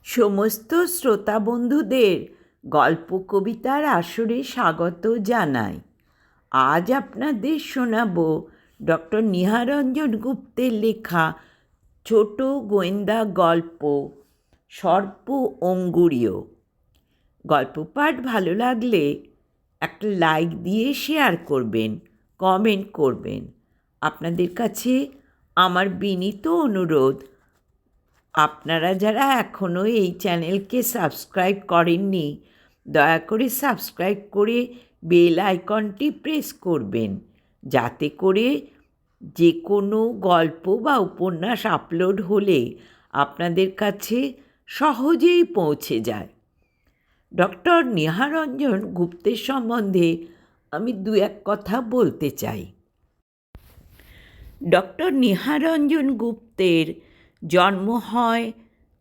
সমস্ত শ্রোতা বন্ধুদের গল্প কবিতার আসরে স্বাগত জানাই। আজ আপনাদের শোনাব ডক্টর নিহারঞ্জন গুপ্তের লেখা ছোট গোয়েন্দা গল্প সর্প অঙ্গুরীয়। গল্প পাঠ ভালো লাগলে একটা লাইক দিয়ে শেয়ার করবেন, কমেন্ট করবেন। আপনাদের কাছে আমার বিনীত অনুরোধ, আপনারা যারা এখনও এই চ্যানেলকে সাবস্ক্রাইব করেননি, দয়া করে সাবস্ক্রাইব করে বেল আইকনটি প্রেস করবেন, যাতে করে যে কোনো গল্প বা উপন্যাস আপলোড হলে আপনাদের কাছে সহজেই পৌঁছে যায়। ডক্টর নিহারঞ্জন গুপ্তের সম্বন্ধে আমি দু এক কথা বলতে চাই। ডক্টর নিহারঞ্জন গুপ্তের জন্ম হয়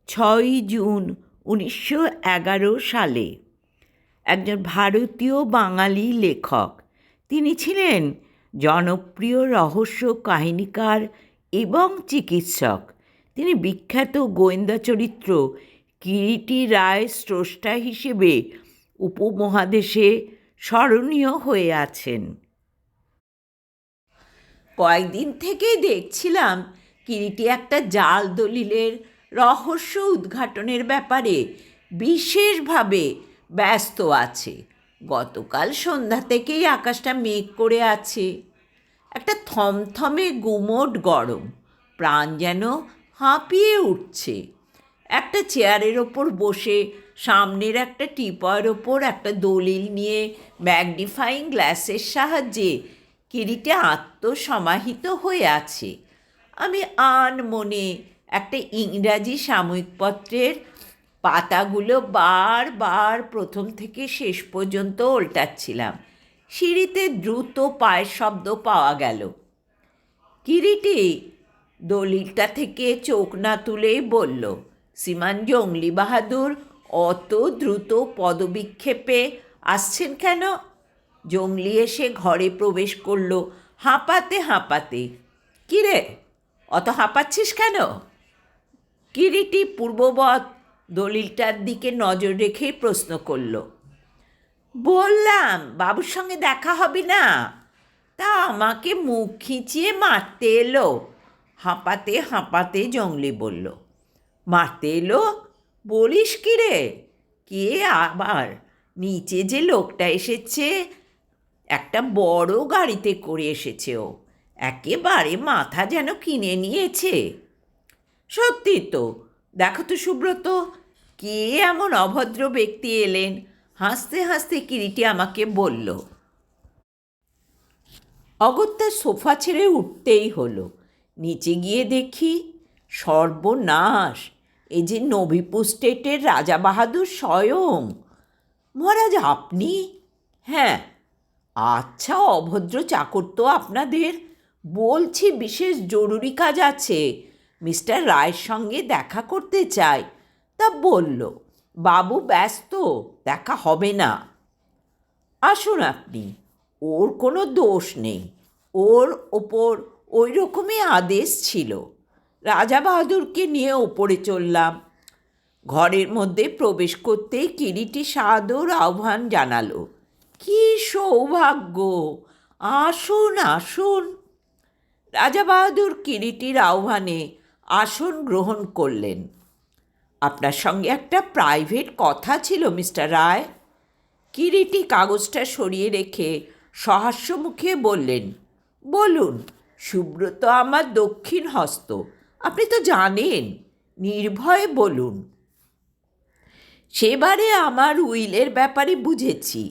6ই জুন 1911 সালে। একজন ভারতীয় বাঙালি লেখক। তিনি ছিলেন জনপ্রিয় রহস্য কাহিনীকার এবং চিকিৎসক। তিনি বিখ্যাত গোয়েন্দা চরিত্র কিরিটি রায় স্রষ্টা হিসেবে উপমহাদেশে স্মরণীয় হয়ে আছেন। কয়েকদিন থেকেই দেখছিলাম কিরিটি একটা জাল দলিলের রহস্য উদ্ঘাটনের ব্যাপারে বিশেষভাবে ব্যস্ত আছে। গতকাল সন্ধ্যা থেকেই আকাশটা মেঘ করে আছে। একটা থমথমে গুমোট গরম, প্রাণ যেন হাঁপিয়ে উঠছে। একটা চেয়ারের ওপর বসে সামনের একটা টিপয়ের ওপর একটা দলিল নিয়ে ম্যাগনিফাইং গ্লাসের সাহায্যে কিরিটি আত্মসমাহিত হয়ে আছে। আমি আনমনে একটা ইংরাজি সাময়িকপত্রের পাতাগুলো বারবার প্রথম থেকে শেষ পর্যন্ত ওল্টাচ্ছিলাম। সিঁড়িতে দ্রুত পায়ের শব্দ পাওয়া গেল। কিরিটি দলিলটা থেকে চোখ না তুলেই বলল, শ্রীমান জংলি বাহাদুর অত দ্রুত পদবিক্ষেপে আসছেন কেন? জংলি এসে ঘরে প্রবেশ করলো হাঁপাতে হাঁপাতে। কিরে, অত হাঁপাচ্ছিস কেন? কিরিটি পূর্ববৎ দলিলটার দিকে নজর রেখেই প্রশ্ন করল। বললাম বাবুর সঙ্গে দেখা হবে না, তা আমাকে মুখ খিঁচিয়ে মারতে এলো। হাঁপাতে হাঁপাতে জংলি বলল। মারতে এলো বলিস কি রে? কে আবার? নিচে যে লোকটা এসেছে, একটা বড় গাড়িতে করে এসেছে ও। একেবারে মাথা যেন কিনে নিয়েছে। সত্যি তো, দেখো তো সুব্রত, কে এমন অভদ্র ব্যক্তি এলেন? হাসতে হাসতে কিরিটি আমাকে বলল। অগত্যা সোফা ছেড়ে উঠতেই হলো। নিচে গিয়ে দেখি, সর্বনাশ, এ যে নভিপু স্টেটের রাজা বাহাদুর স্বয়ং। মহারাজ আপনি? হ্যাঁ। আচ্ছা অভদ্র চাকর তো আপনাদের। বলছি বিশেষ জরুরি কাজ আছে, মিস্টার রায়ের সঙ্গে দেখা করতে চাই। তা বলল, বাবু ব্যস্ত, দেখা হবে না। আসুন আপনি, ওর কোনো দোষ নেই। ওর ওপর ওই রকমই আদেশ ছিল। রাজা বাহাদুরকে নিয়ে ওপরে চললাম। ঘরের মধ্যে প্রবেশ করতেই কিরিটি সাদর আহ্বান জানালো। কি সৌভাগ্য! আসুন আসুন। রাজা বাহাদুর কিরিটির আহ্বানে আসন গ্রহণ করলেন। আপনার সঙ্গে একটা প্রাইভেট কথা ছিল মিস্টার রায়। কিরিটি কাগজটা সরিয়ে রেখে সহাস্য মুখে বললেন। বলুন, সুব্রত আমার দক্ষিণ হস্ত, আপনি তো জানেন, নির্ভয়ে বলুন। সেবারে আমার উইলের ব্যাপারে বুঝেছি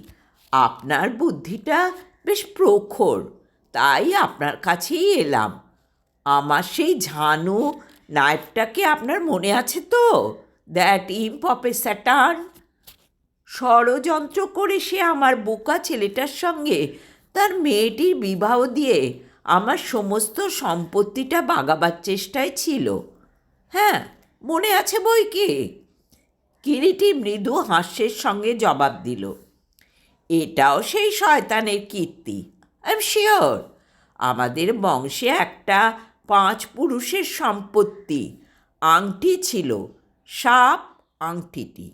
আপনার বুদ্ধিটা বেশ প্রখর, তাই আপনার কাছেই এলাম। আমার সেই ঝানু নাইফটাকে আপনার মনে আছে তো? That ইম্প of A Saturn. ষড়যন্ত্র করে সে আমার বোকা ছেলেটার সঙ্গে তার মেয়েটির বিবাহ দিয়ে আমার সমস্ত সম্পত্তিটা বাগাবার চেষ্টায় ছিল। হ্যাঁ, মনে আছে বই কি? কিরিটি মৃদু হাস্যের সঙ্গে জবাব দিল। এটাও সেই শয়তানের কীর্তি, আই এম শিওর। আমাদের বংশে একটা 5 পুরুষের সম্পত্তি আংটি ছিল, সাপ আংটিটি।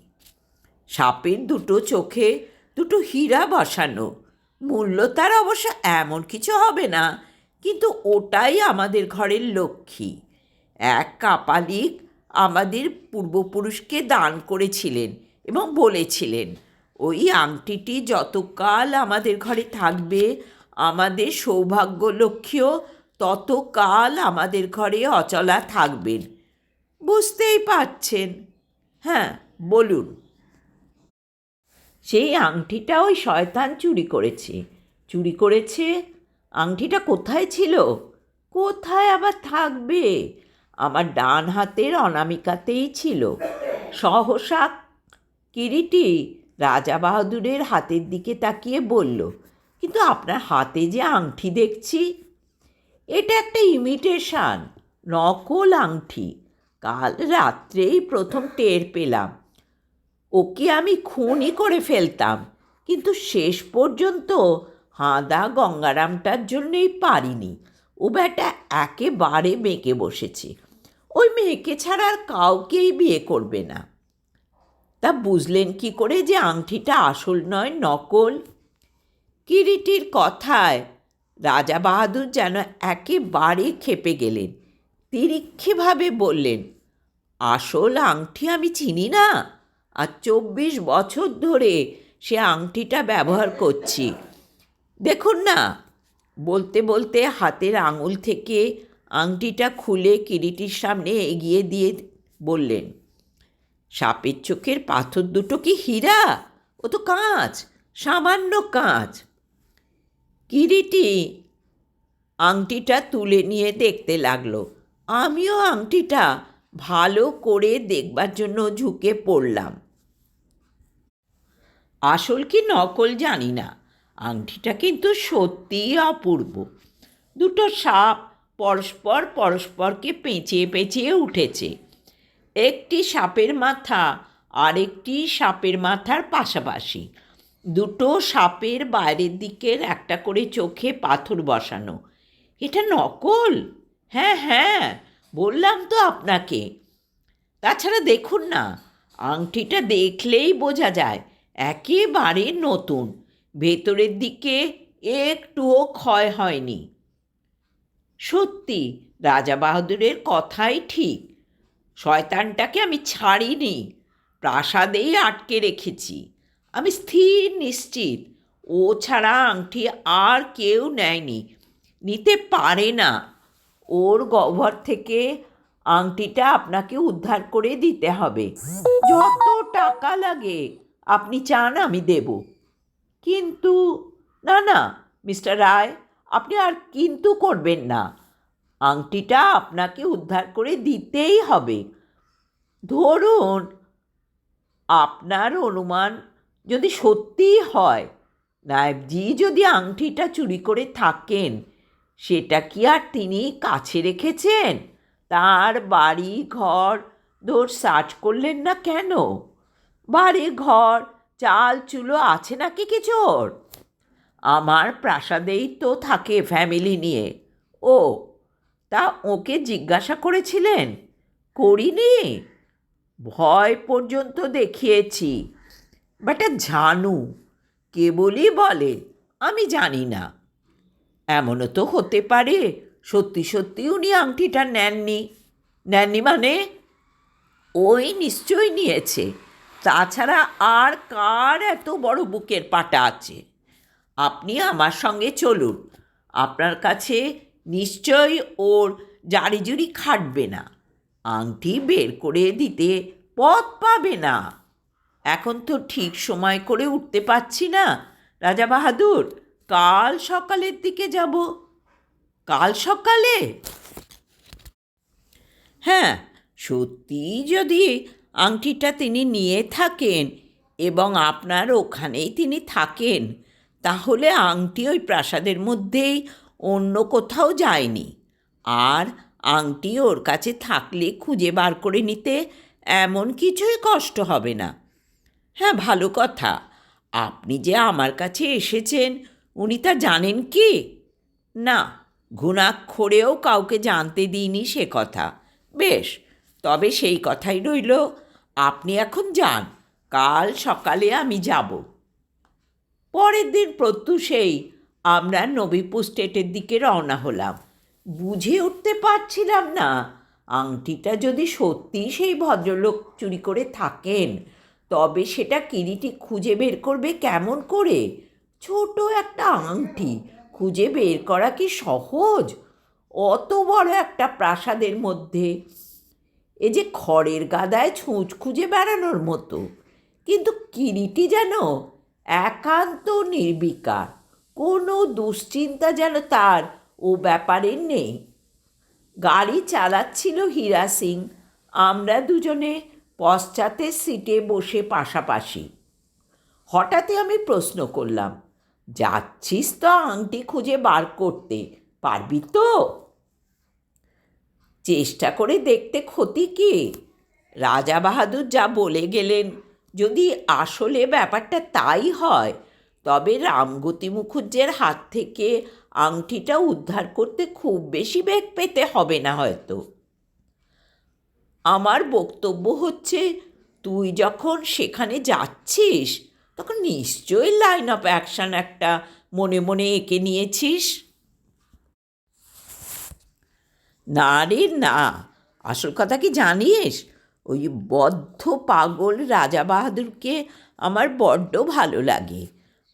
সাপের দুটো চোখে দুটো হীরা বসানো। মূল্য তার অবশ্য এমন কিছু হবে না, কিন্তু ওটাই আমাদের ঘরের লক্ষ্মী। এক কাপালিক আমাদের পূর্বপুরুষকে দান করেছিলেন এবং বলেছিলেন, ওই আংটিটি যতকাল আমাদের ঘরে থাকবে আমাদের সৌভাগ্য লক্ষ্মীও ততকাল আমাদের ঘরে অচলা থাকবেন। বুঝতেই পারছেন। হ্যাঁ, বলুন। সেই আংটিটা ওই শয়তান চুরি করেছে। আংটিটা কোথায় ছিল? কোথায় আবার থাকবে? আমার ডান হাতের অনামিকাতেই ছিল। সহসা কিরিটি রাজা বাহাদুরের হাতের দিকে তাকিয়ে বলল, কিন্তু আপনার হাতে যে আংটি দেখছি, এটা একটা ইমিটেশন, নকল আংটি। কাল রাত্রেই প্রথম টের পেলাম। ওকে আমি খুনই করে ফেলতাম, কিন্তু শেষ পর্যন্ত হাঁদা গঙ্গারামটার জন্যই পারিনি। ও ব্যাটা একেবারে বেঁকে বসেছে। ওই মেয়েকে ছাড়া আর কাউকেই বিয়ে করবে না। তা বুঝলেন কি করে যে আংটিটা আসল নয়, নকল? কিরিটির কথায় রাজা বাহাদুর যেন একেবারে ক্ষেপে গেলেন। তিরিক্ষিভাবে বললেন, আসল আংটি আমি চিনি না, আর 24 বছর ধরে সে আংটিটা ব্যবহার করছি। দেখুন না। বলতে বলতে হাতের আঙুল থেকে আংটিটা খুলে কিরিটির সামনে এগিয়ে দিয়ে বললেন, সাপের চোখের পাথর দুটো কি হীরা? ও তো কাঁচ, সামান্য কাঁচ। কিরিটি আংটিটা তুলে নিয়ে দেখতে লাগলো। আমিও আংটিটা ভালো করে দেখবার জন্য ঝুঁকে পড়লাম। আসল কি নকল জানি না, আংটিটা কিন্তু সত্যিই অপূর্ব। দুটো সাপ পরস্পরকে পেঁচিয়ে পেঁচিয়ে উঠেছে। একটি সাপের মাথা আরেকটি সাপের মাথার পাশাপাশি। দুটো সাপের বাইরের দিকের একটা করে চোখে পাথর বসানো। এটা নকল? হ্যাঁ হ্যাঁ, বললাম তো আপনাকে। তাছাড়া দেখুন না, আংটিটা দেখলেই বোঝা যায় একেবারে নতুন। ভেতরের দিকে একটুও ক্ষয় হয়নি। সত্যি রাজা বাহাদুরের কথাই ঠিক। শয়তানটাকে আমি ছাড়িনি, প্রাসাদেই আটকে রেখেছি। আমি স্থির নিশ্চিত ও ছাড়া আংটি আর কেউ নেয়নি, নিতে পারে না। ওর গহ্বর থেকে আংটিটা আপনাকে উদ্ধার করে দিতে হবে। যত টাকা লাগে আপনি চান আমি দেব। কিন্তু না না মিস্টার রায়, আপনি আর কিন্তু করবেন না। আংটিটা আপনাকে উদ্ধার করে দিতেই হবে। ধরুন আপনার অনুমান যদি সত্যিই হয়, নায়েবজি যদি আংটিটা চুরি করে থাকেন, সেটা কি আর তিনি কাছে রেখেছেন? তার বাড়ি ঘর দৌড় সার্চ করলেন না কেন? বাড়ি ঘর চাল চুলো আছে নাকি কিছু ওর? আমার প্রাসাদেই তো থাকে ফ্যামিলি নিয়ে। ও, তা ওকে জিজ্ঞাসা করেছিলেন? করিনি, ভয় পর্যন্ত দেখিয়েছি। বাটা ঝানু কেবলই বলে আমি জানি না। এমনও তো হতে পারে সত্যি সত্যি উনি আংটিটা নেননি। মানে ওই নিশ্চয়ই নিয়েছে। তাছাড়া আর কার এত বড় বুকের পাটা আছে? আপনি আমার সঙ্গে চলুন, আপনার কাছে নিশ্চয়ই ওর জারিজুরি খাটবে না। আংটি বের করে দিতে পথ পাবে না। এখন তো ঠিক সময় করে উঠতে পারছি না রাজা বাহাদুর, কাল সকালের দিকে যাব। কাল সকালে? হ্যাঁ, সত্যি যদি আংটিটা তিনি নিয়ে থাকেন এবং আপনার ওখানেই তিনি থাকেন, তাহলে আংটি ওই প্রাসাদের মধ্যেই, অন্য কোথাও যায়নি। আর আংটি ওর কাছে থাকলে খুঁজে বার করে নিতে এমন কিছুই কষ্ট হবে না। হ্যাঁ, ভালো কথা। আপনি যে আমার কাছে এসেছেন উনি তা জানেন কি? না, ঘুণাক্ষরেও কাউকে জানতে দিইনি সে কথা। বেশ, তবে সেই কথাই রইল। আপনি এখন যান, কাল সকালে আমি যাব। পরের দিন প্রত্যুষেই আমরা নবীপুর স্টেটের দিকে রওনা হলাম। বুঝে উঠতে পারছিলাম না আংটিটা যদি সত্যি সেই ভদ্রলোক চুরি করে থাকেন, তবে সেটা কিরিটি খুঁজে বের করবে কেমন করে? ছোট একটা আংটি খুঁজে বের করা কি সহজ? অত বড় একটা প্রাসাদের মধ্যে এ যে খড়ের গাদায় ছুঁচ খুঁজে বেড়ানোর মতো। কিন্তু কিরিটি যেন একান্ত নির্বিকার, কোনো দুশ্চিন্তা যেন তার ও ব্যাপারে নেই। গাড়ি চালাচ্ছিল হীরা সিং, আমরা দুজনে পশ্চাতের সিটে বসে পাশাপাশি। হঠাৎই আমি প্রশ্ন করলাম, যাচ্ছিস তো আংটি খুঁজে বার করতে, পারবি তো? চেষ্টা করে দেখতে ক্ষতি কি? রাজা বাহাদুর যা বলে গেলেন, যদি আসলে ব্যাপারটা তাই হয়, তবে রামগতি মুখুজ্জের হাত থেকে আংটিটা উদ্ধার করতে খুব বেশি বেগ পেতে হবে না হয়তো। আমার বক্তব্য হচ্ছে, তুই যখন সেখানে যাচ্ছিস তখন নিশ্চয়ই লাইন অফ অ্যাকশন একটা মনে মনে এঁকে নিয়েছিস। না রে না, আসল কথা কি জানিস, ওই বদ্ধ পাগল রাজা বাহাদুরকে আমার বড্ড ভালো লাগে।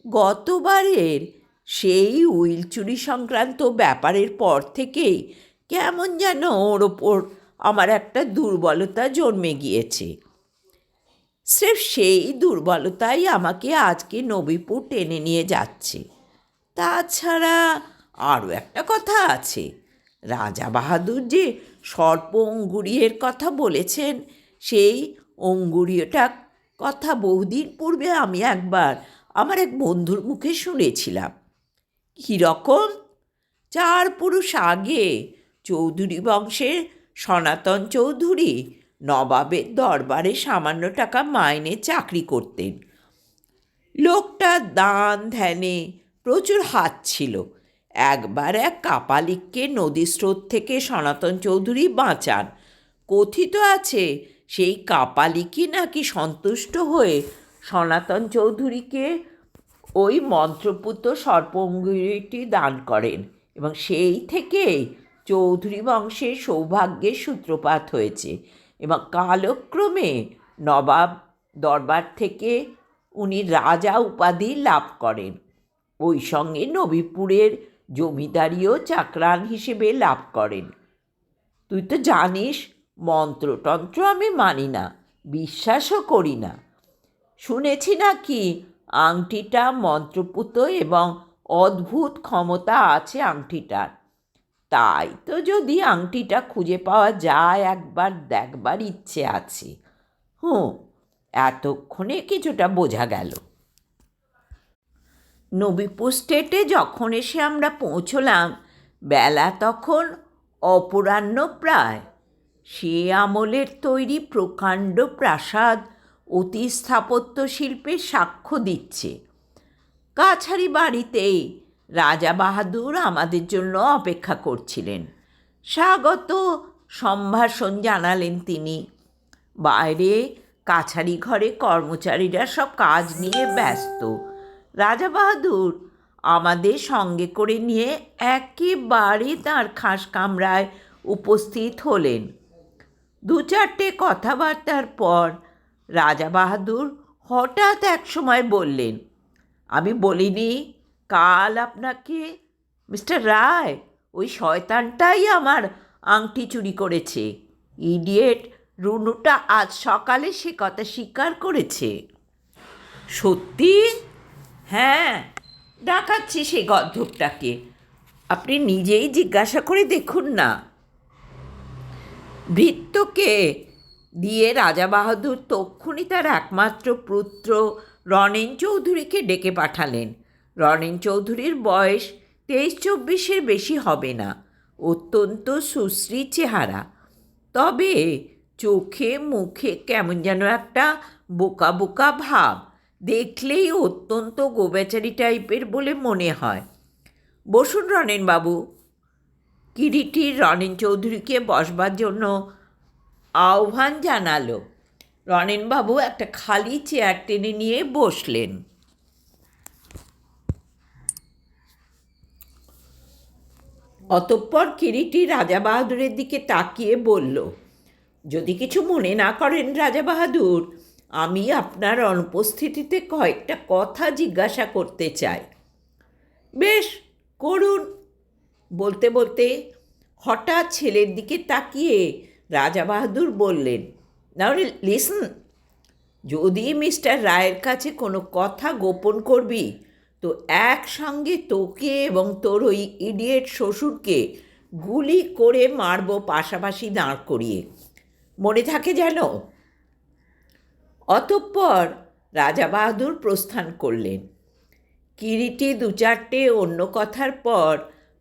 গতবারের সেই উইল চুরি সংক্রান্ত ব্যাপারের পর থেকেই কেমন যেন ওর ওপর আমার একটা দুর্বলতা জন্মে গিয়েছে। স্রেফ সেই দুর্বলতাই আমাকে আজকে নবীপুর টেনে নিয়ে যাচ্ছে। তাছাড়া আরও একটা কথা আছে, রাজা বাহাদুর যে সর্প অঙ্গুরীয়ের কথা বলেছেন, সেই অঙ্গুরীয়টা কথা বহুদিন পূর্বে আমি একবার আমার এক বন্ধুর মুখে শুনেছিলাম। কীরকম? 4 পুরুষ আগে চৌধুরী বংশের সনাতন চৌধুরী নবাবের দরবারে সামান্য টাকা মাইনে চাকরি করতেন। লোকটা দান ধ্যানে প্রচুর হাত ছিল। একবার এক কাপালিককে নদী স্রোত থেকে সনাতন চৌধুরী বাঁচান। কথিত আছে সেই কাপালিকই নাকি সন্তুষ্ট হয়ে সনাতন চৌধুরীকে ওই মন্ত্রপুত সর্পঙ্গিটি দান করেন, এবং সেই থেকেই চৌধুরী বংশের সৌভাগ্যের সূত্রপাত হয়েছে, এবং কালক্রমে নবাব দরবার থেকে উনি রাজা উপাধি লাভ করেন। ওই সঙ্গে নবীপুরের জমিদারিও চাকরান হিসেবে লাভ করেন। তুই তো জানিস, মন্ত্রতন্ত্র আমি মানি না, বিশ্বাসও করি না। শুনেছি নাকি আংটিটা মন্ত্রপুত এবং অদ্ভুত ক্ষমতা আছে আংটিটার। তাই তো যদি আংটিটা খুঁজে পাওয়া যায় একবার দেখবার ইচ্ছে আছে। এতক্ষণে কিছুটা বোঝা গেল। নবীপুর স্টেটে যখন এসে আমরা পৌঁছলাম, বেলা তখন অপরাহ্ন প্রায়। সে আমলের তৈরি প্রকাণ্ড প্রাসাদ অতি স্থাপত্য শিল্পের সাক্ষ্য দিচ্ছে। কাছারি বাড়িতেই রাজা বাহাদুর আমাদের জন্য অপেক্ষা করছিলেন। স্বাগত সম্ভাষণ জানালেন তিনি। বাইরে কাছারি ঘরে কর্মচারীরা সব কাজ নিয়ে ব্যস্ত। রাজা বাহাদুর আমাদের সঙ্গে করে নিয়ে একেবারে তাঁর খাস কামরায় উপস্থিত হলেন। 2-4টে কথাবার্তার পর রাজা বাহাদুর হঠাৎ এক সময় বললেন, আমি বলিনি কাল আপনাকে, মিস্টার রায়, ওই শয়তানটাই আমার আংটি চুরি করেছে। ইডিয়েট রুনুটা আজ সকালে সে কথা স্বীকার করেছে। সত্যি? হ্যাঁ, ডাকাচ্ছি সেই গদ্ধবটাকে, আপনি নিজেই জিজ্ঞাসা করে দেখুন না। ভৃত্যকে দিয়ে রাজা বাহাদুর তক্ষুনি তার একমাত্র পুত্র রণেন চৌধুরীকে ডেকে পাঠালেন। রণেন চৌধুরীর বয়স 23-24-এর বেশি হবে না। অত্যন্ত সুশ্রী চেহারা, তবে চোখে মুখে কেমন যেন একটা বোকা বোকা ভাব। দেখলেই অত্যন্ত গোবেচারি টাইপের বলে মনে হয়। বসুন রণেনবাবু। কিরিটির রণেন চৌধুরীকে বসবার জন্য আহ্বান জানালো। রনেনবাবু একটা খালি চেয়ার টেনে নিয়ে বসলেন। অতঃপর কিরিটি রাজাবাহাদুরের দিকে তাকিয়ে বলল, যদি কিছু মনে না করেন রাজাবাহাদুর, আমি আপনার অনুপস্থিতিতে কয়েকটা কথা জিজ্ঞাসা করতে চাই। বেশ, করুন। বলতে বলতে হঠাৎ ছেলের দিকে তাকিয়ে রাজাবাহাদুর বললেন, নাও লিসন, যদি মিস্টার রায়ের কাছে কোনো কথা গোপন করবি তো একসঙ্গে তোকে এবং তোর ওই ইডিয়েট শ্বশুরকে গুলি করে মারব, পাশাপাশি দাঁড় করিয়ে। মনে থাকে যেন। অতঃপর রাজাবাহাদুর প্রস্থান করলেন। কিরিটি দু চারটে অন্য কথার পর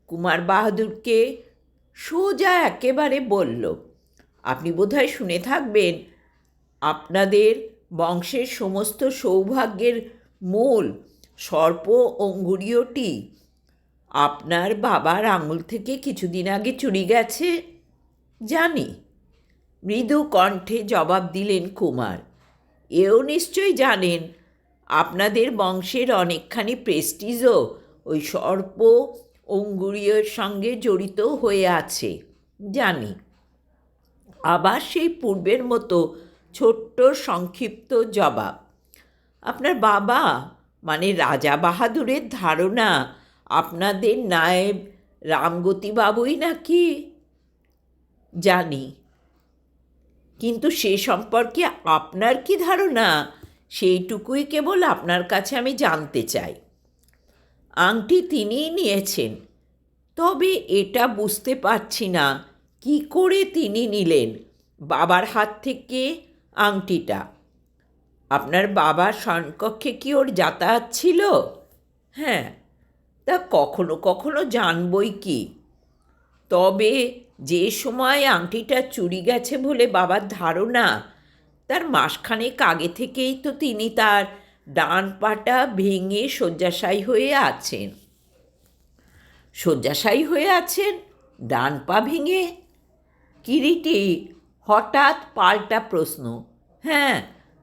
কুমার বাহাদুরকে সোজা একেবারে বলল, আপনি বোধহয় শুনে থাকবেন, আপনাদের বংশের সমস্ত সৌভাগ্যের মূল সর্প অঙ্গুরীয়টি আপনার বাবার আঙুল থেকে কিছুদিন আগে চুরি গেছে। জানি, মৃদু কণ্ঠে জবাব দিলেন কুমার। এও নিশ্চয়ই জানেন, আপনাদের বংশের অনেকখানি প্রেস্টিজও ওই সর্প অঙ্গুরীয়ের সঙ্গে জড়িত হয়ে আছে। জানি। আবার সেই পূর্বের মতো ছোট্ট সংক্ষিপ্ত জবাব। আপনার বাবা মানে রাজা বাহাদুরের ধারণা আপনাদের নায়েব রামগতিবাবুই নাকি। জানি, কিন্তু সে সম্পর্কে আপনার কি ধারণা, সেইটুকুই কেবল আপনার কাছে আমি জানতে চাই। আংটি তিনিই নিয়েছেন, তবে এটা বুঝতে পারছি না কি করে তিনি নিলেন বাবার হাত থেকে আংটিটা। আপনার বাবার শয়নকক্ষে কি ওর যাতায়াত ছিল? হ্যাঁ, তা কখনো কখনো জানবই কি। তবে যে সময় আংটিটা চুরি গেছে বলে বাবার ধারণা, তার মাসখানেক আগে থেকেই তো তিনি তার ডান পাটা ভেঙে শয্যাশায়ী হয়ে আছেন। শয্যাশায়ী হয়ে আছেন? ডান পা ভেঙে? কিরিটি হঠাৎ পাল্টা প্রশ্ন। হ্যাঁ,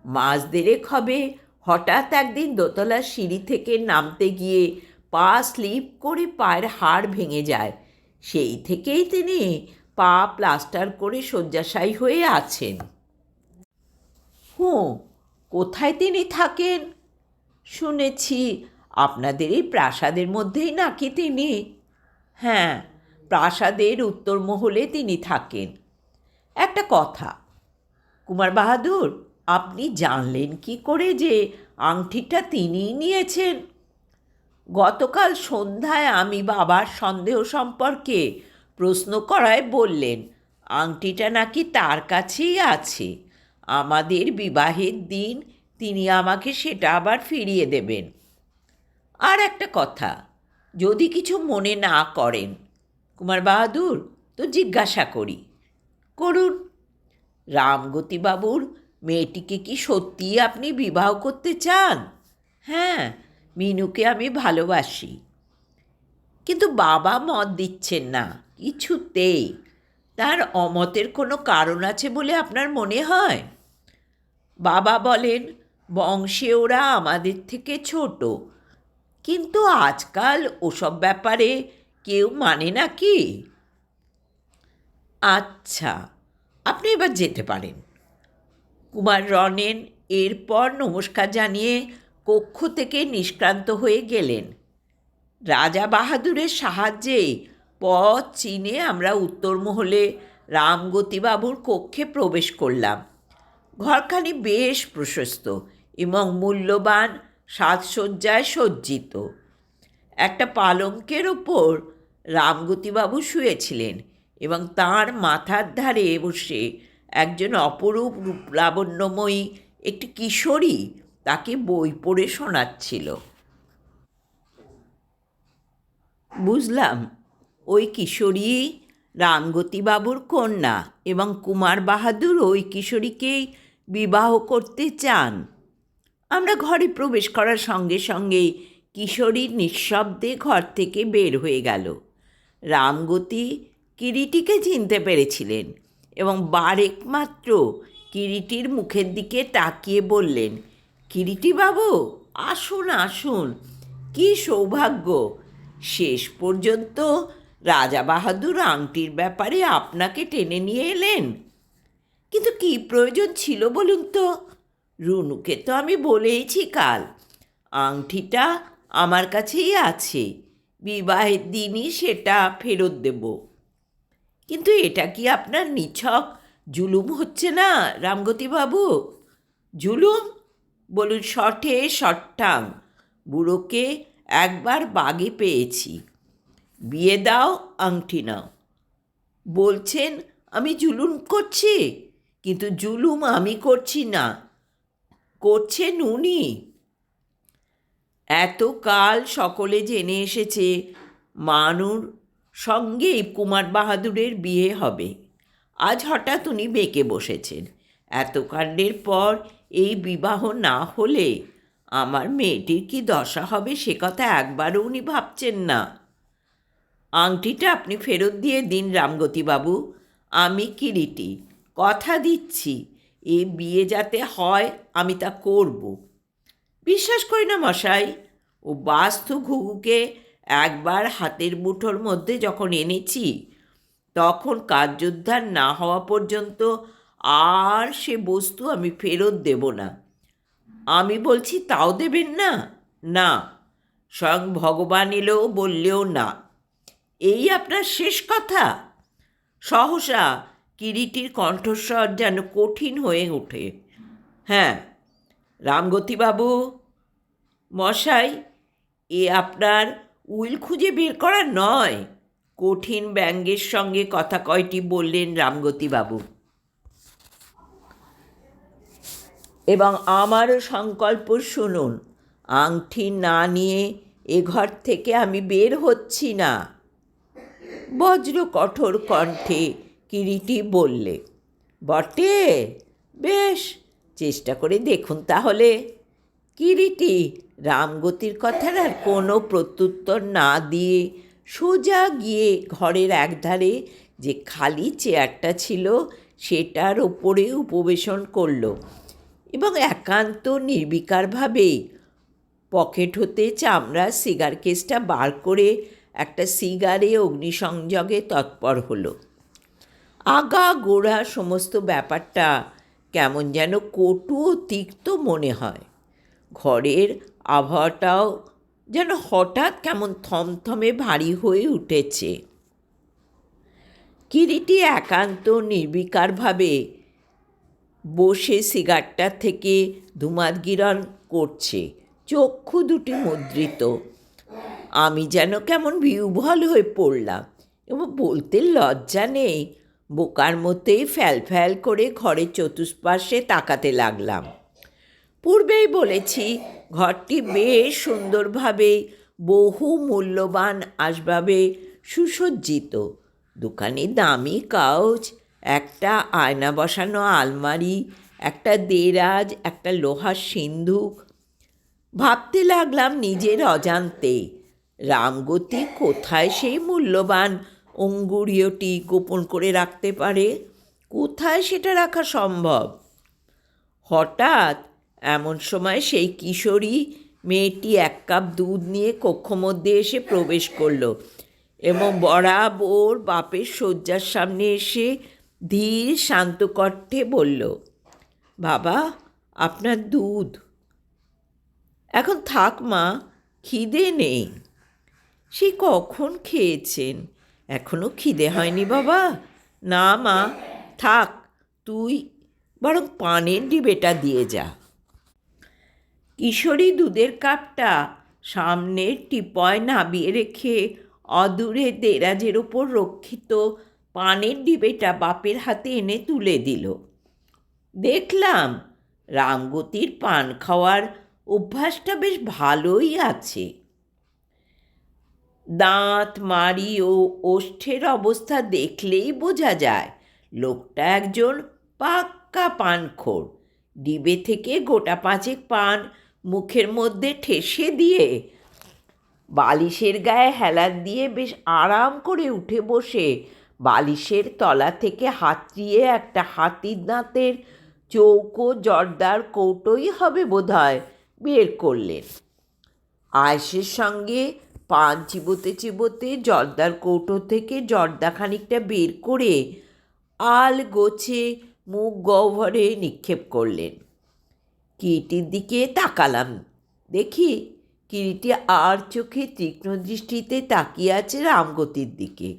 মাস দেড়েক হবে হঠাৎ একদিন দোতলার সিঁড়ি থেকে নামতে গিয়ে পা স্লিপ করে পায়ের হাড় ভেঙে যায়। সেই থেকেই তিনি পা প্লাস্টার করে শয্যাশায়ী হয়ে আছেন। কোথায় তিনি থাকেন? শুনেছি আপনাদের এই প্রাসাদের মধ্যেই নাকি তিনি। হ্যাঁ, প্রাসাদের উত্তর মহলে তিনি থাকেন। একটা কথা, কুমার বাহাদুর, আপনি জানলেন কি করে যে আংটিটা তিনিই নিয়েছেন? গতকাল সন্ধ্যায় আমি বাবার সন্দেহ সম্পর্কে প্রশ্ন করায় বললেন আংটিটা নাকি তার কাছেই আছে। আমাদের বিবাহের দিন তিনি আমাকে সেটা আবার ফিরিয়ে দেবেন। আর একটা কথা, যদি কিছু মনে না করেন কুমার বাহাদুর, তো জিজ্ঞাসা করি। করুন। রামগতিবাবুর মেয়েটিকে কি সত্যিই আপনি বিবাহ করতে চান? হ্যাঁ, মিনুকে আমি ভালোবাসি। কিন্তু বাবা মত দিচ্ছেন না কিছুতেই। তার অমতের কোনো কারণ আছে বলে আপনার মনে হয়? বাবা বলেন বংশে ওরা আমাদের থেকে ছোট, কিন্তু আজকাল ওসব ব্যাপারে কেউ মানে না কি। আচ্ছা, আপনি এবার যেতে পারেন। কুমার রনেন এরপর নমস্কার জানিয়ে কক্ষ থেকে নিষ্ক্রান্ত হয়ে গেলেন। রাজা বাহাদুরের সাহায্যেই পথ চিনে আমরা উত্তর মহলে রামগতিবাবুর কক্ষে প্রবেশ করলাম। ঘরখানি বেশ প্রশস্ত এবং মূল্যবান সাজসজ্জায় সজ্জিত। একটা পালঙ্কের ওপর রামগতিবাবু শুয়েছিলেন এবং তাঁর মাথার ধারে বসে একজন অপরূপ লাবণ্যময়ী একটি কিশোরী তাকে বই পড়ে শোনাচ্ছিল। বুঝলাম, ওই কিশোরী রামগতিবাবুর কন্যা এবং কুমার বাহাদুর ওই কিশোরীকেই বিবাহ করতে চান। আমরা ঘরে প্রবেশ করার সঙ্গে সঙ্গেই কিশোরী নিঃশব্দে ঘর থেকে বের হয়ে গেল। রামগতি কিরিটিকে চিনতে পেরেছিলেন এবং বারেক মাত্র কিরিটির মুখের দিকে তাকিয়ে বললেন, কিরিটি বাবু, আসুন আসুন, কি সৌভাগ্য! শেষ পর্যন্ত রাজা বাহাদুর আংটির ব্যাপারে আপনাকে টেনে নিয়ে এলেন। কিন্তু কি প্রয়োজন ছিল বলুন তো? রুনুকে তো আমি বলেইছি কাল, আংটিটা আমার কাছেই আছে, বিবাহের দিনই সেটা ফেরত দেব। কিন্তু এটা কি আপনার নিছক জুলুম হচ্ছে না রামগতিবাবু? জুলুম? বলুন শঠে শঠাং, বুড়োকে একবার বাগে পেয়েছি, বিয়ে দাও, আংটি নাও। বলছেন আমি জুলুম করছি, কিন্তু জুলুম আমি করছি না, করছেন উনি। এতকাল সকলে জেনে এসেছে মানুর সঙ্গেই কুমার বাহাদুরের বিয়ে হবে, আজ হঠাৎ উনি বেঁকে বসেছেন। এত কাণ্ডের পর এই বিবাহ না হলে আমার মেয়েটির কি দশা হবে সে কথা একবারও উনি ভাবছেন না। আংটিটা আপনি ফেরত দিয়ে দিন রামগতিবাবু, আমি কিরিটি কথা দিচ্ছি এ বিয়ে যাতে হয় আমি তা করব। বিশ্বাস করি না মশাই, ও বাস্তু ঘুঘুকে একবার হাতের মুঠোর মধ্যে যখন এনেছি তখন কার্যোদ্ধার না হওয়া পর্যন্ত আর সে বস্তু আমি ফেরত দেব না। আমি বলছি তাও দেবেন না? না, স্বয়ং ভগবান এলেও বললেও না। এই আপনার শেষ কথা? সহসা কিরিটির কণ্ঠস্বর যেন কঠিন হয়ে ওঠে। হ্যাঁ রামগতিবাবু মশাই, এ আপনার উইল খুঁজে বের করা নয়, কঠিন ব্যঙ্গের সঙ্গে কথা কয়টি বললেন রামগতিবাবু। এবং আমারও সংকল্প শুনুন, আংটি না নিয়ে এ ঘর থেকে আমি বের হচ্ছি না। বজ্র কঠোর কণ্ঠে কিরিটি বললে। বটে, বেশ, চেষ্টা করে দেখুন তাহলে। কিরিটি রামগতির কথার আর কোনো প্রত্যুত্তর না দিয়ে সোজা গিয়ে ঘরের একধারে যে খালি চেয়ারটা ছিল সেটার ওপরে উপবেশন করল এবং একান্ত নির্বিকারভাবে পকেট হতে চামড়ার সিগার কেসটা বার করে একটা সিগারে অগ্নিসংযোগে তৎপর হলো। আগা গোড়া সমস্ত ব্যাপারটা কেমন যেন কটু ও তিক্ত মনে হয়। ঘরের আবহাওয়াটাও যেন হঠাৎ কেমন থমথমে ভারী হয়ে উঠেছে। কিরিটি একান্ত নির্বিকারভাবে বসে সিগারটা থেকে ধূমাদ্গিরণ করছে, চক্ষু দুটি মুদ্রিত। আমি যেন কেমন বিহ্বল হয়ে পড়লাম এবং বলতে লজ্জা নেই, বোকার মতোই ফ্যাল ফ্যাল করে ঘরের চতুষ্পার্শ্বে তাকাতে লাগলাম। পূর্বেই বলেছি ঘরটি বেশ সুন্দরভাবে বহু মূল্যবান আসবাবে সুসজ্জিত। দুখানি দামি কাউচ, একটা আয়না বসানো আলমারি, একটা দেরাজ, একটা লোহার সিন্ধুক। ভাবতে লাগলাম নিজের অজান্তে, রামগতি কোথায় সেই মূল্যবান অঙ্গুরীয়টি গোপন করে রাখতে পারে? কোথায় সেটা রাখা সম্ভব? হঠাৎ এমন সময় সেই কিশোরী মেয়েটি এক কাপ দুধ নিয়ে কক্ষমধ্যে এসে প্রবেশ করল এবং বরাবর বাপের শয্যার সামনে এসে ধীর শান্ত কণ্ঠে বলল, বাবা, আপনার দুধ। এখন থাক মা, খিদে নেই। সে কখন খেয়েছেন, এখনও খিদে হয়নি বাবা? না মা, থাক, তুই বরং পানের ডিবেটা দিয়ে যা। কিশোরী দুধের কাপটা সামনের টিপয় নামিয়ে রেখে অদূরে দেরাজের ওপর রক্ষিত পানের ডিবেটা বাপের হাতে এনে তুলে দিল। দেখলাম রামগতির পান খাওয়ার অভ্যাসটা বেশ ভালোই আছে। দাঁত মাড়ি ও ওষ্ঠের অবস্থা দেখলেই বোঝা যায় লোকটা একজন পাক্কা পানখোর। ডিবে থেকে গোটা পাঁচেক পান মুখের মধ্যে ঠেসে দিয়ে বালিশের গায়ে হেলান দিয়ে বেশ আরাম করে উঠে বসে বালিশের তলা থেকে হাতড়িয়ে একটা হাতির দাঁতের চৌকো জর্দার কৌটোই হবে বোধহয় বের করলেন। আয়েসের সঙ্গে পান চিবোতে চিবোতে জর্দার কৌটো থেকে জর্দা খানিকটা বের করে আল গোছে মুখ গহ্বরে নিক্ষেপ করলেন। কিরিটির দিকে তাকালাম। দেখি কিরিটি আর চোখে তীক্ষ্ণ দৃষ্টিতে তাকিয়ে আছে রামগতির দিকে।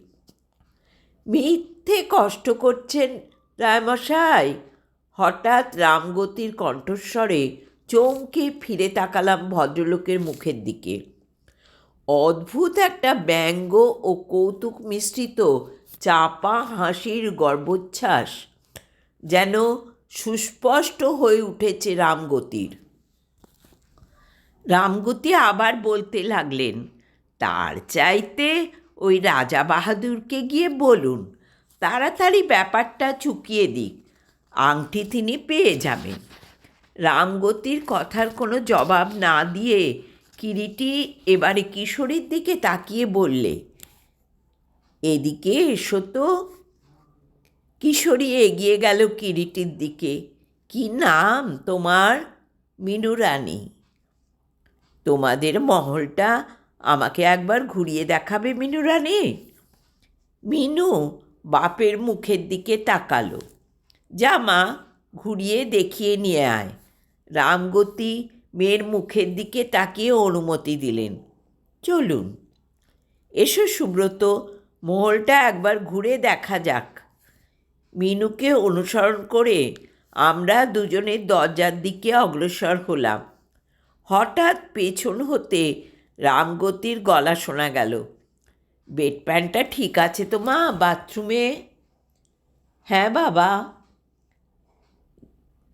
মিথ্যে কষ্ট করছেন রায়মশাই। হঠাৎ রামগতির কণ্ঠস্বরে চমকে ফিরে তাকালাম ভদ্রলোকের মুখের দিকে। অদ্ভুত একটা ব্যঙ্গ ও কৌতুক মিশ্রিত চাপা হাসির গর্বোচ্ছ্বাস যেন সুস্পষ্ট হয়ে উঠেছে রামগতির। রামগতি আবার বলতে লাগলেন, তার চাইতে ওই রাজা বাহাদুরকে গিয়ে বলুন তাড়াতাড়ি ব্যাপারটা চুকিয়ে দিক, আংটি তিনি পেয়ে যাবেন। রামগতির কথার কোনো জবাব না দিয়ে কিরিটি এবারে কিশোরীর দিকে তাকিয়ে বললে, এদিকে এসো তো। কিশোরী এগিয়ে গেল কিরিটির দিকে। কি নাম তোমার? মিনু রানী। তোমাদের মহলটা আমাকে একবার ঘুরিয়ে দেখাবে মিনু রানী? মিনু বাপের মুখের দিকে তাকালো। যা মা, ঘুরিয়ে দেখিয়ে নিয়ে আয়। রামগতি মেয়ের মুখের দিকে তাকিয়ে অনুমতি দিলেন। চলুন, এসো সুব্রত, মহলটা একবার ঘুরে দেখা যাক। মিনুকে অনুসরণ করে আমরা দুজনে দরজার দিকে অগ্রসর হলাম। হঠাৎ পেছন হতে রামগতির গলা শোনা গেল, বেড প্যানটা ঠিক আছে তো মা বাথরুমে? হ্যাঁ বাবা।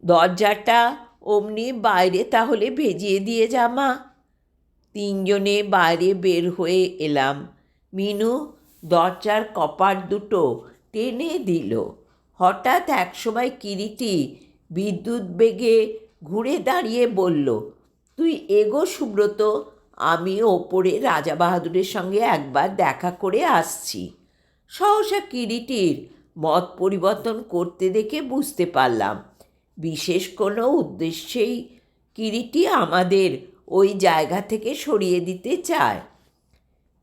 দরজাটা অমনি বাইরে তাহলে ভেজিয়ে দিয়ে যা মা। তিনজনে বাইরে বের হয়ে এলাম। মিনু দরজার কপাট দুটো টেনে দিল। হঠাৎ একসময় কিরিটি বিদ্যুৎ বেগে ঘুরে দাঁড়িয়ে বলল, তুই এগো সুব্রত, আমি ওপরে রাজা বাহাদুরের সঙ্গে একবার দেখা করে আসছি। সহসা কিরিটির মত পরিবর্তন করতে দেখে বুঝতে পারলাম বিশেষ কোনো উদ্দেশ্যেই কিরিটি আমাদের ওই জায়গা থেকে সরিয়ে দিতে চায়।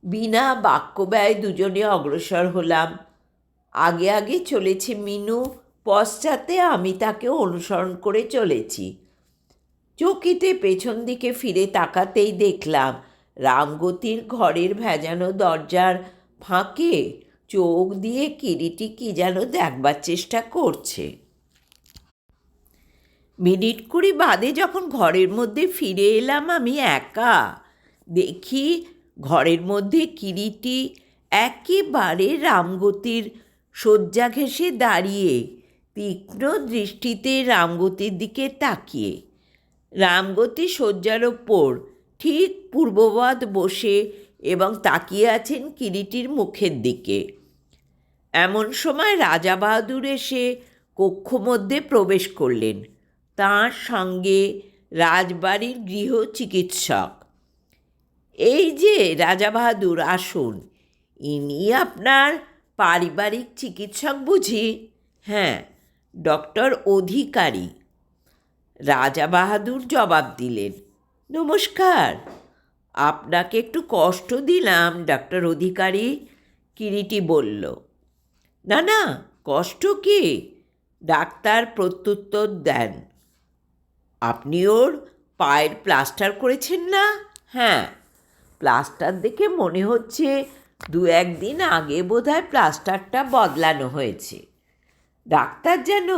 বিনা বাক্যব্যয় দুজনে অগ্রসর হলাম। আগে আগে চলেছে মিনু, পশ্চাতে আমি তাকে অনুসরণ করে চলেছি। চকিতে পেছন দিকে ফিরে তাকাতেই দেখলাম রামগতির ঘরের ভেজানো দরজার ফাঁকে চোখ দিয়ে কিরিটি কি যেন দেখবার চেষ্টা করছে। মিনিট কুড়ি বাদে যখন ঘরের মধ্যে ফিরে এলাম আমি একা, দেখি ঘরের মধ্যে কিরিটি একেবারে রামগতির শয্যা ঘেঁষে দাঁড়িয়ে তীক্ষ্ণ দৃষ্টিতে রামগতির দিকে তাকিয়ে। রামগতি শয্যার ওপর ঠিক পূর্ববৎ বসে এবং তাকিয়ে আছেন কিরিটির মুখের দিকে। এমন সময় রাজা বাহাদুর এসে কক্ষ মধ্যে প্রবেশ করলেন। তাঁর সঙ্গে রাজবাড়ির গৃহ চিকিৎসক। এই যে রাজা বাহাদুর, আসুন। ইনি আপনার পারিবারিক চিকিৎসক বুঝি? হ্যাঁ, ডক্টর অধিকারী। রাজা বাহাদুর জবাব দিলেন, নমস্কার। আপনাকে একটু কষ্ট দিলাম ডক্টর অধিকারী, কিরিটি বলল। না না, কষ্ট কি? ডাক্তার প্রত্যুত্তর দেন। আপনি ওর পায়ের প্লাস্টার করেছেন না? হ্যাঁ, প্লাস্টার দেখে মনে হচ্ছে দু একদিন আগে বোধহয় প্লাস্টারটা বদলানো হয়েছে। ডাক্তার যেন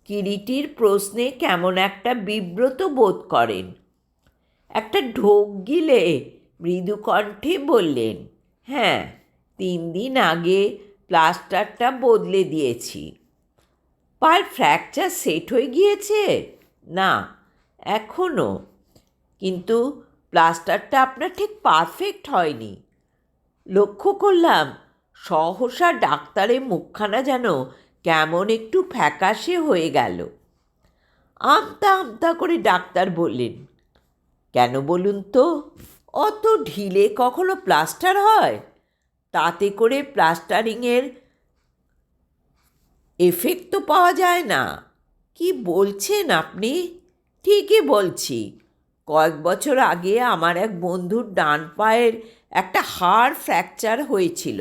কিরিটির প্রশ্নে কেমন একটা বিব্রত বোধ করেন। একটা ঢোক গিলে মৃদু কণ্ঠে বললেন, হ্যাঁ, 3 দিন আগে প্লাস্টারটা বদলে দিয়েছি। পায়ের ফ্র্যাকচার সেট হয়ে গিয়েছে? না, এখনও, কিন্তু প্লাস্টারটা আপনার ঠিক পারফেক্ট হয়নি। লক্ষ্য করলাম সহসা ডাক্তারের মুখখানা যেন কেমন একটু ফ্যাকাশে হয়ে গেল। আমতা আমতা করে ডাক্তার বললেন, কেন বলুন তো? অত ঢিলে কখনো প্লাস্টার হয়? তাতে করে প্লাস্টারিংয়ের এফেক্ট তো পাওয়া যায় না। কি বলছেন আপনি? ঠিকই বলছি। কয়েক বছর আগে আমার এক বন্ধুর ডান পায়ের একটা হাড় ফ্র্যাকচার হয়েছিল।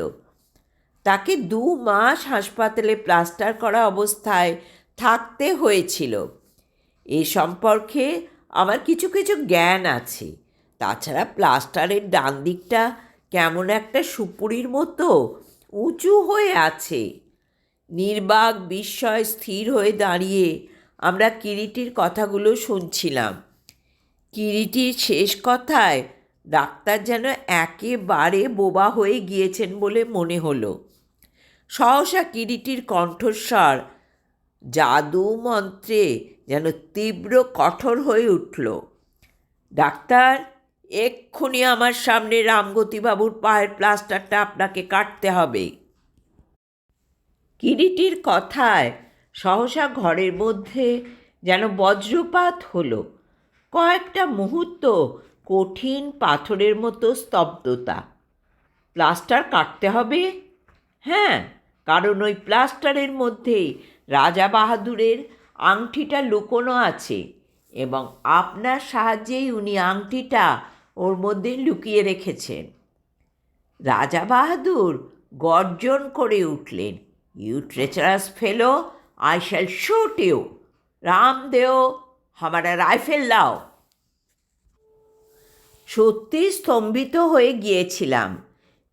তাকে 2 মাস হাসপাতালে প্লাস্টার করা অবস্থায় থাকতে হয়েছিল। এ সম্পর্কে আমার কিছু কিছু জ্ঞান আছে। তাছাড়া প্লাস্টারের ডান দিকটা কেমন একটা সুপুরির মতো উঁচু হয়ে আছে। নির্বাক বিস্ময় স্থির হয়ে দাঁড়িয়ে আমরা কিরিটির কথাগুলো শুনছিলাম। কিরিটির শেষ কথায় ডাক্তার যেন একেবারে বোবা হয়ে গিয়েছেন বলে মনে হলো। সহসা কিরিটির কণ্ঠস্বর জাদু মন্ত্রে যেন তীব্র কঠোর হয়ে উঠল। ডাক্তার, এক্ষুনি আমার সামনে রামগতিবাবুর পায়ের প্লাস্টারটা আপনাকে কাটতে হবে। কিরিটির কথায় সহসা ঘরের মধ্যে যেন বজ্রপাত হলো। কয়েকটা মুহূর্ত কঠিন পাথরের মতো স্তব্ধতা। প্লাস্টার কাটতে হবে? হ্যাঁ, কারণ ওই প্লাস্টারের মধ্যেই রাজা বাহাদুরের আংটিটা লুকোনো আছে এবং আপনার সাহায্যেই উনি আংটিটা ওর মধ্যে লুকিয়ে রেখেছেন। রাজা বাহাদুর গর্জন করে উঠলেন, you treacherous fellow, I shall shoot you. Ramdeo, হামারা রাইফেল লাও। সত্যি স্তম্ভিত হয়ে গিয়েছিলাম।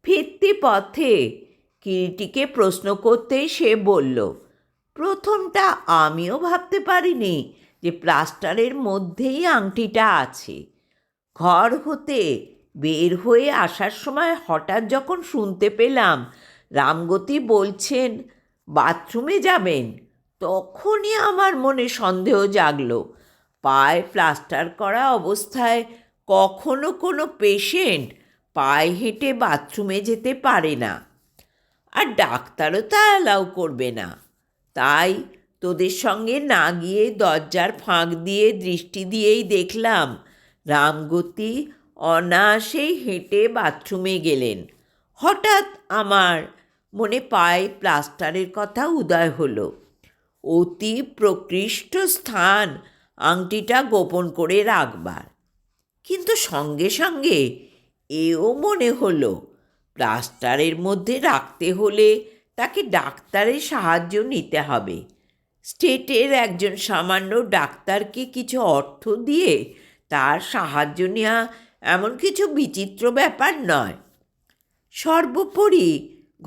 ফিরতি পথে কিরিটিকে প্রশ্ন করতেই সে বলল, প্রথমটা আমিও ভাবতে পারিনি যে প্লাস্টারের মধ্যেই আংটিটা আছে। ঘর হতে বের হয়ে আসার সময় হঠাৎ যখন শুনতে পেলাম রামগতি বলছেন বাথরুমে যাবেন, তখনই আমার মনে সন্দেহ জাগলো। পায়ে প্লাস্টার করা অবস্থায় কখনো কোনো পেশেন্ট পায়ে হেঁটে বাথরুমে যেতে পারে না, আর ডাক্তারও তা অ্যালাউ করবে না। তাই তোদের সঙ্গে না গিয়ে দরজার ফাঁক দিয়ে দৃষ্টি দিয়েই দেখলাম রামগতি অনায়াসেই হেঁটে বাথরুমে গেলেন। হঠাৎ আমার মনে পায়ে প্লাস্টারের কথা উদয় হলো। অতি প্রকৃষ্ট স্থান আংটিটা গোপন করে রাখবার। কিন্তু সঙ্গে সঙ্গে এও মনে হলো প্লাস্টারের মধ্যে রাখতে হলে তাকে ডাক্তারের সাহায্য নিতে হবে। স্টেটের একজন সামান্য ডাক্তারকে কিছু অর্থ দিয়ে তার সাহায্য নেওয়া এমন কিছু বিচিত্র ব্যাপার নয়। সর্বোপরি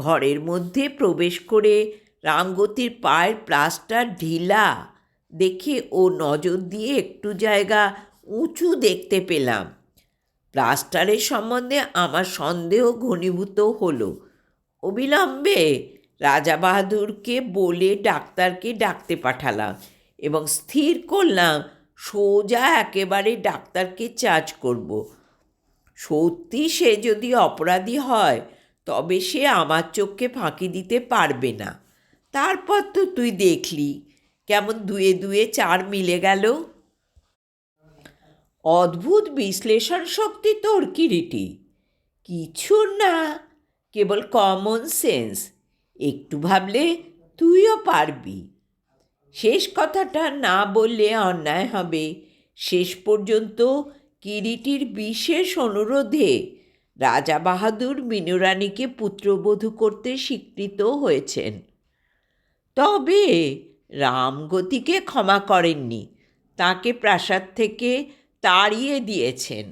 ঘরের মধ্যে প্রবেশ করে রামগতির পায়ের প্লাস্টার ঢিলা দেখে ও নজর দিয়ে একটু জায়গা উঁচু দেখতে পেলাম। প্লাস্টারের সম্বন্ধে আমার সন্দেহ ঘনীভূত হলো। অবিলম্বে রাজা বাহাদুরকে বলে ডাক্তারকে ডাকতে পাঠালাম এবং স্থির করলাম সোজা একেবারে ডাক্তারকে চার্জ করব। সত্যি সে যদি অপরাধী হয় তবে সে আমার চোখকে ফাঁকি দিতে পারবে না। তারপর তো তুই দেখলি কেমন 2-2 4 মিলে গেল। অদ্ভুত বিশ্লেষণ শক্তি তোর, কিরিটি। কিছু না, কেবল কমন সেন্স। একটু ভাবলে তুইও পারবি। শেষ কথাটা না বললে অন্যায় হবে। শেষ পর্যন্ত কিরিটির বিশেষ অনুরোধে রাজা বাহাদুর মিনুরানীকে পুত্রবধূ করতে স্বীকৃত হয়েছেন। তবে রামগতিকে ক্ষমা করেননি, তাকে প্রাসাদ থেকে তাড়িয়ে দিয়েছেন।